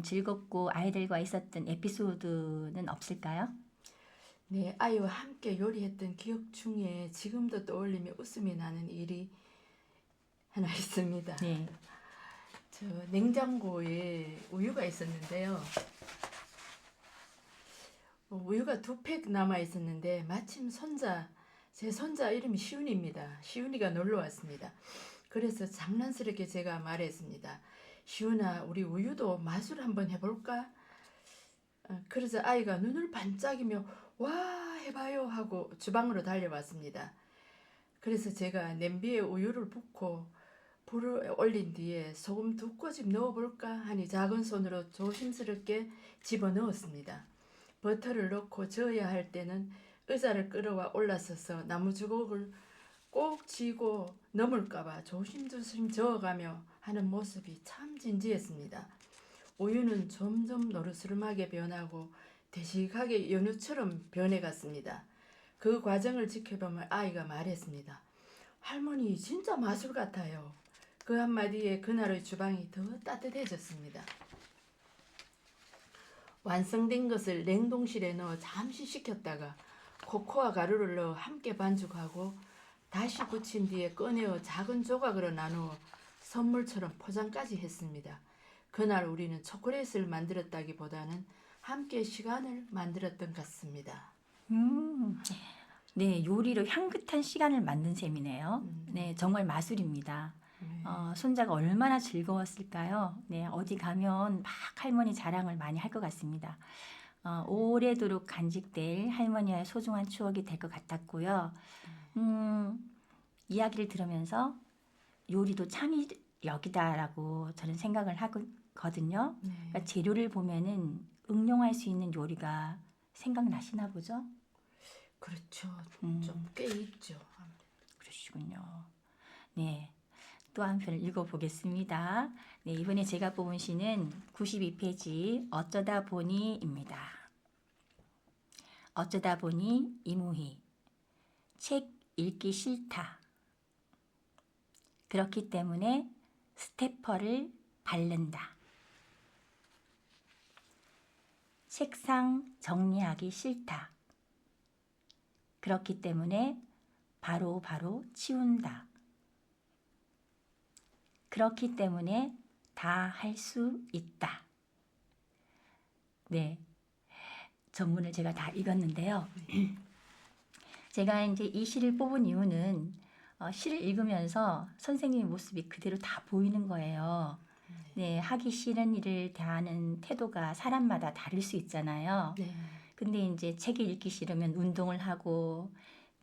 즐겁고 아이들과 있었던 에피소드는 없을까요? 네, 아이와 함께 요리했던 기억 중에 지금도 떠올리며 웃음이 나는 일이 하나 있습니다. 네, 저 냉장고에 우유가 있었는데요. 우유가 2팩 남아 있었는데 마침 제 손자 이름이 시훈이입니다. 시훈이가 놀러 왔습니다. 그래서 장난스럽게 제가 말했습니다. 시훈아, 우리 우유도 마술 한번 해볼까? 그래서 아이가 눈을 반짝이며 와 해봐요 하고 주방으로 달려왔습니다. 그래서 제가 냄비에 우유를 붓고 불을 올린 뒤에 소금 2꼬집 넣어볼까 하니 작은 손으로 조심스럽게 집어넣었습니다. 버터를 넣고 저어야 할 때는 의자를 끌어와 올라서서 나무 주걱을 꼭 쥐고 넘을까봐 조심조심 저어가며 하는 모습이 참 진지했습니다. 우유는 점점 노르스름하게 변하고 되식하게 연유처럼 변해갔습니다. 그 과정을 지켜보며 아이가 말했습니다. 할머니 진짜 마술 같아요. 그 한마디에 그날의 주방이 더 따뜻해졌습니다. 완성된 것을 냉동실에 넣어 잠시 식혔다가 코코아 가루를 넣어 함께 반죽하고 다시 붙인 뒤에 꺼내어 작은 조각으로 나누어 선물처럼 포장까지 했습니다. 그날 우리는 초콜릿을 만들었다기보다는 함께 시간을 만들었던 것 같습니다. 네, 요리로 향긋한 시간을 만든 셈이네요. 네, 정말 마술입니다. 손자가 얼마나 즐거웠을까요? 네, 어디 가면 막 할머니 자랑을 많이 할 것 같습니다. 오래도록 간직될 할머니와의 소중한 추억이 될 것 같았고요. 이야기를 들으면서 요리도 창의력이다라고 저는 생각을 하거든요. 그러니까 재료를 보면은 응용할 수 있는 요리가 생각나시나 보죠? 그렇죠. 좀 꽤 있죠. 그러시군요. 네. 또 한 편을 읽어보겠습니다. 네, 이번에 제가 뽑은 시는 92페이지 어쩌다 보니입니다. 어쩌다 보니 이무희. 책 읽기 싫다. 그렇기 때문에 스테퍼를 바른다. 책상 정리하기 싫다. 그렇기 때문에 바로 치운다. 그렇기 때문에 다 할 수 있다. 네, 전문을 제가 다 읽었는데요. 제가 이제 이 시를 뽑은 이유는 시를 읽으면서 선생님의 모습이 그대로 다 보이는 거예요. 네, 하기 싫은 일을 대하는 태도가 사람마다 다를 수 있잖아요. 네. 근데 이제 책을 읽기 싫으면 운동을 하고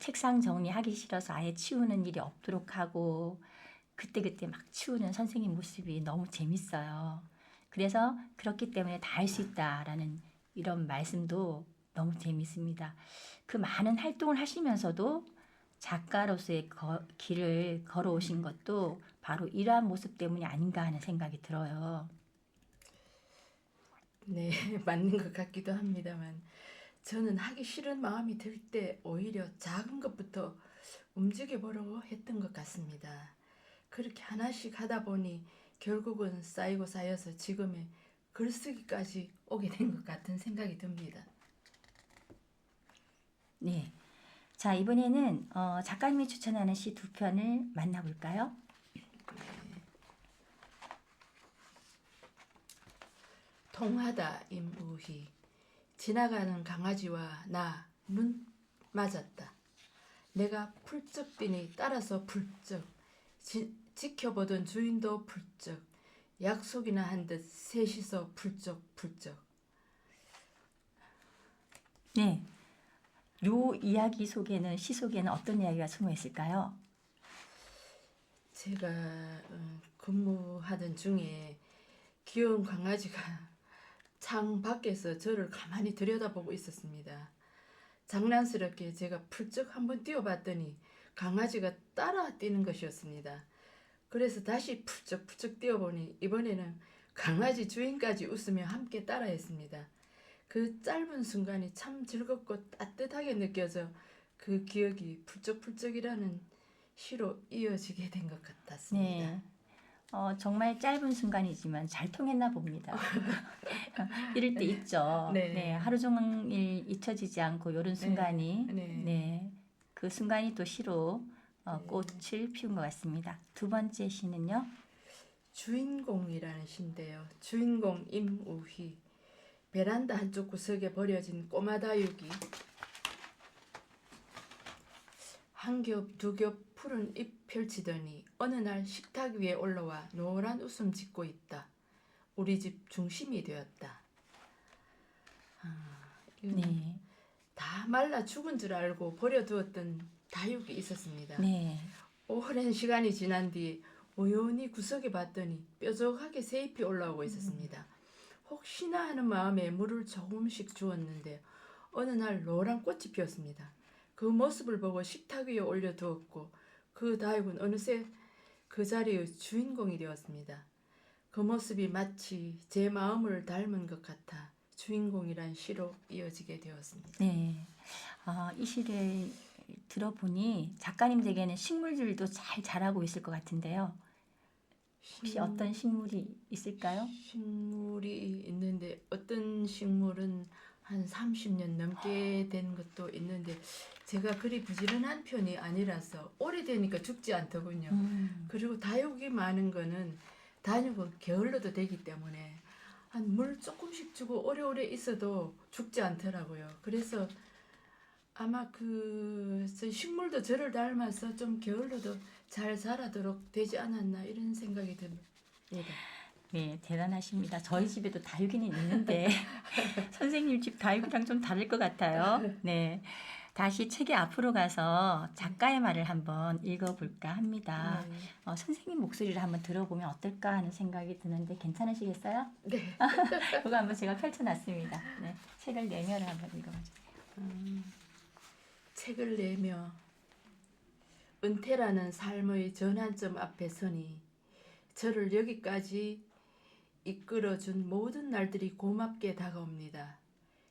책상 정리하기 싫어서 아예 치우는 일이 없도록 하고 그때 막 치우는 선생님 모습이 너무 재밌어요. 그래서 그렇기 때문에 다 할 수 있다라는 이런 말씀도 너무 재밌습니다. 그 많은 활동을 하시면서도 작가로서의 길을 걸어오신 것도 바로 이러한 모습 때문이 아닌가 하는 생각이 들어요. 네, 맞는 것 같기도 합니다만 저는 하기 싫은 마음이 들 때 오히려 작은 것부터 움직여 보려고 했던 것 같습니다. 그렇게 하나씩 하다 보니 결국은 쌓이고 쌓여서 지금의 글쓰기까지 오게 된 것 같은 생각이 듭니다. 네. 자, 이번에는 작가님이 추천하는 시 2편을 만나볼까요? 통하다 임우희. 지나가는 강아지와 나 눈 맞았다. 내가 풀쩍 뛰니 따라서 풀쩍 지켜보던 주인도 풀쩍 약속이나 한 듯 셋이서 풀쩍풀쩍. 네. 요 이야기 속에는 시 속에는 어떤 이야기가 숨어 있을까요? 제가 근무하던 중에 귀여운 강아지가 창 밖에서 저를 가만히 들여다보고 있었습니다. 장난스럽게 제가 풀쩍 한번 뛰어봤더니 강아지가 따라 뛰는 것이었습니다. 그래서 다시 풀쩍풀쩍 뛰어보니 이번에는 강아지 주인까지 웃으며 함께 따라했습니다. 그 짧은 순간이 참 즐겁고 따뜻하게 느껴져 그 기억이 풀쩍풀쩍이라는 시로 이어지게 된 것 같았습니다. 네. 정말 짧은 순간이지만 잘 통했나 봅니다. 이럴 때 있죠. 네. 네. 하루 종일 잊혀지지 않고 이런 순간이 네. 네. 그 순간이 또 시로 꽃을 피운 것 같습니다. 두 번째 시는요. 주인공이라는 시인데요. 주인공 임우희. 베란다 한쪽 구석에 버려진 꼬마 다육이 한 겹, 두 겹 푸른 잎 펼치더니 어느 날 식탁 위에 올라와 노란 웃음 짓고 있다. 우리 집 중심이 되었다. 이건 네. 다 말라 죽은 줄 알고 버려두었던 다육이 있었습니다. 네. 오랜 시간이 지난 뒤 우연히 구석에 봤더니 뾰족하게 새잎이 올라오고 있었습니다. 혹시나 하는 마음에 물을 조금씩 주었는데 어느 날 노란 꽃이 피었습니다. 그 모습을 보고 식탁 위에 올려두었고 그 다육은 어느새 그 자리의 주인공이 되었습니다. 그 모습이 마치 제 마음을 닮은 것 같아 주인공이란 시로 이어지게 되었습니다. 네. 이 시를 들어보니 작가님 댁에는 식물들도 잘 자라고 있을 것 같은데요. 혹시 어떤 식물이 있을까요? 식물이 있는데 어떤 식물은 한 30년 넘게 된 것도 있는데 제가 그리 부지런한 편이 아니라서 오래되니까 죽지 않더군요. 그리고 다육이 많은 거는 다육은 게을러도 되기 때문에 한 물 조금씩 주고 오래오래 있어도 죽지 않더라고요. 그래서 아마 저 식물도 저를 닮아서 좀 게을러도 잘 자라도록 되지 않았나 이런 생각이 듭니다. 네, 대단하십니다. 저희 집에도 다육이는 있는데 선생님 집 다육이랑 좀 다를 것 같아요. 네, 다시 책의 앞으로 가서 작가의 말을 한번 읽어볼까 합니다. 네. 선생님 목소리를 한번 들어보면 어떨까 하는 생각이 드는데 괜찮으시겠어요? 네. 이거 한번 제가 펼쳐놨습니다. 네, 책을 내면을 한번 읽어봐주세요. 책을 내며 은퇴라는 삶의 전환점 앞에 서니 저를 여기까지 이끌어준 모든 날들이 고맙게 다가옵니다.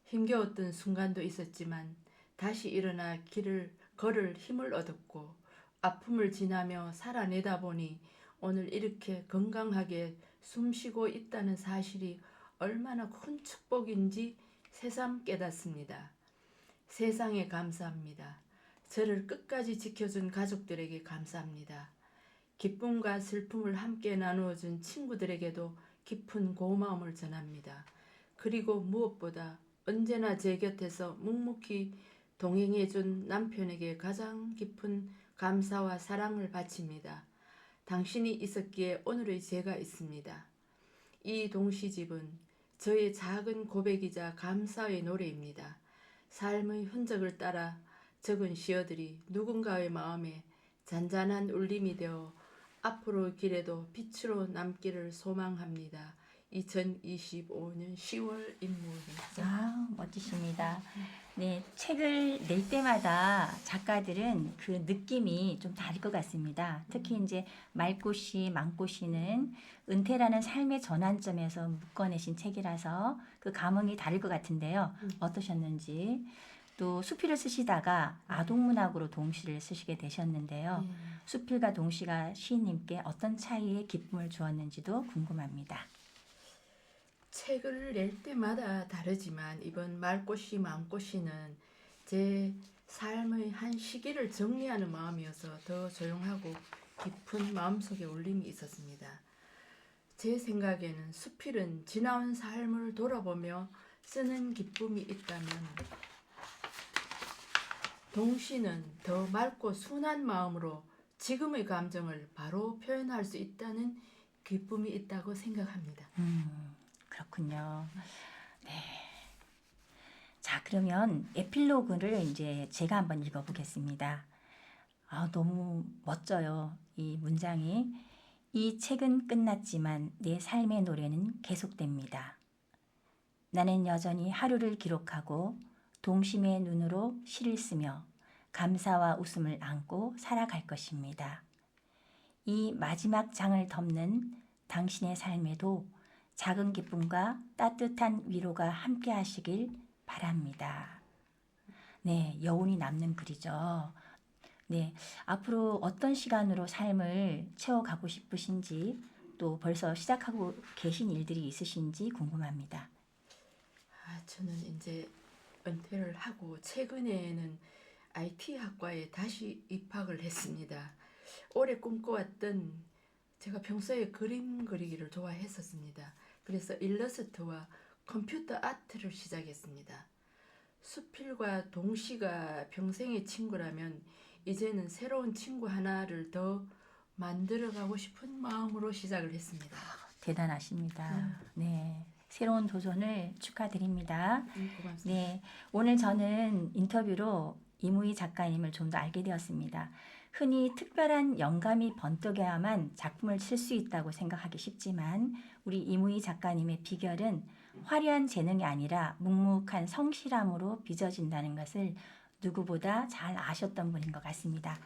힘겨웠던 순간도 있었지만 다시 일어나 길을 걸을 힘을 얻었고 아픔을 지나며 살아내다 보니 오늘 이렇게 건강하게 숨쉬고 있다는 사실이 얼마나 큰 축복인지 새삼 깨닫습니다. 세상에 감사합니다. 저를 끝까지 지켜준 가족들에게 감사합니다. 기쁨과 슬픔을 함께 나누어준 친구들에게도 깊은 고마움을 전합니다. 그리고 무엇보다 언제나 제 곁에서 묵묵히 동행해준 남편에게 가장 깊은 감사와 사랑을 바칩니다. 당신이 있었기에 오늘의 제가 있습니다. 이 동시집은 저의 작은 고백이자 감사의 노래입니다. 삶의 흔적을 따라 적은 시어들이 누군가의 마음에 잔잔한 울림이 되어 앞으로의 길에도 빛으로 남기를 소망합니다. 2025년 10월 인물입니다. 멋지십니다. 네, 책을 낼 때마다 작가들은 그 느낌이 좀 다를 것 같습니다. 특히 이제 말꽃이, 망꽃이는 은퇴라는 삶의 전환점에서 묶어내신 책이라서 그 감흥이 다를 것 같은데요. 어떠셨는지. 또 수필을 쓰시다가 아동문학으로 동시를 쓰시게 되셨는데요. 수필과 동시가 시인님께 어떤 차이의 기쁨을 주었는지도 궁금합니다. 책을 낼 때마다 다르지만 이번 말꽃이 망꽃이는 제 삶의 한 시기를 정리하는 마음이어서 더 조용하고 깊은 마음속에 울림이 있었습니다. 제 생각에는 수필은 지나온 삶을 돌아보며 쓰는 기쁨이 있다면 동시는 더 맑고 순한 마음으로 지금의 감정을 바로 표현할 수 있다는 기쁨이 있다고 생각합니다. 그렇군요. 네. 자, 그러면 에필로그를 이제 제가 한번 읽어보겠습니다. 아, 너무 멋져요. 이 문장이. 이 책은 끝났지만 내 삶의 노래는 계속됩니다. 나는 여전히 하루를 기록하고 동심의 눈으로 시를 쓰며 감사와 웃음을 안고 살아갈 것입니다. 이 마지막 장을 덮는 당신의 삶에도 작은 기쁨과 따뜻한 위로가 함께 하시길 바랍니다. 네, 여운이 남는 글이죠. 네, 앞으로 어떤 시간으로 삶을 채워가고 싶으신지 또 벌써 시작하고 계신 일들이 있으신지 궁금합니다. 저는 이제 은퇴를 하고 최근에는 IT 학과에 다시 입학을 했습니다. 오래 꿈꿔왔던 제가 평소에 그림 그리기를 좋아했었습니다. 그래서 일러스트와 컴퓨터 아트를 시작했습니다. 수필과 동시가 평생의 친구라면 이제는 새로운 친구 하나를 더 만들어가고 싶은 마음으로 시작을 했습니다. 대단하십니다. 네, 새로운 도전을 축하드립니다. 고맙습니다. 네, 오늘 저는 인터뷰로 이무희 작가님을 좀 더 알게 되었습니다. 흔히 특별한 영감이 번뜩여야만 작품을 쓸 수 있다고 생각하기 쉽지만 우리 이무희 작가님의 비결은 화려한 재능이 아니라 묵묵한 성실함으로 빚어진다는 것을 누구보다 잘 아셨던 분인 것 같습니다.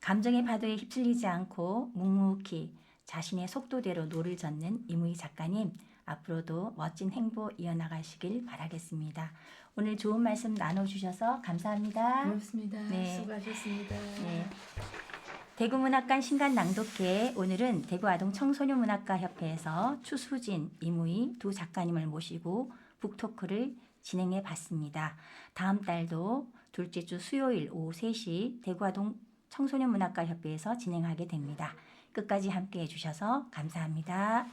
감정의 파도에 휩쓸리지 않고 묵묵히 자신의 속도대로 노를 젓는 이무희 작가님, 앞으로도 멋진 행보 이어나가시길 바라겠습니다. 오늘 좋은 말씀 나눠주셔서 감사합니다. 고맙습니다. 네. 수고하셨습니다. 네. 대구문학관 신간낭독회, 오늘은 대구아동청소년문학가협회에서 추수진, 이무희 두 작가님을 모시고 북토크를 진행해 봤습니다. 다음 달도 둘째 주 수요일 오후 3시 대구아동청소년문학가협회에서 진행하게 됩니다. 끝까지 함께해 주셔서 감사합니다.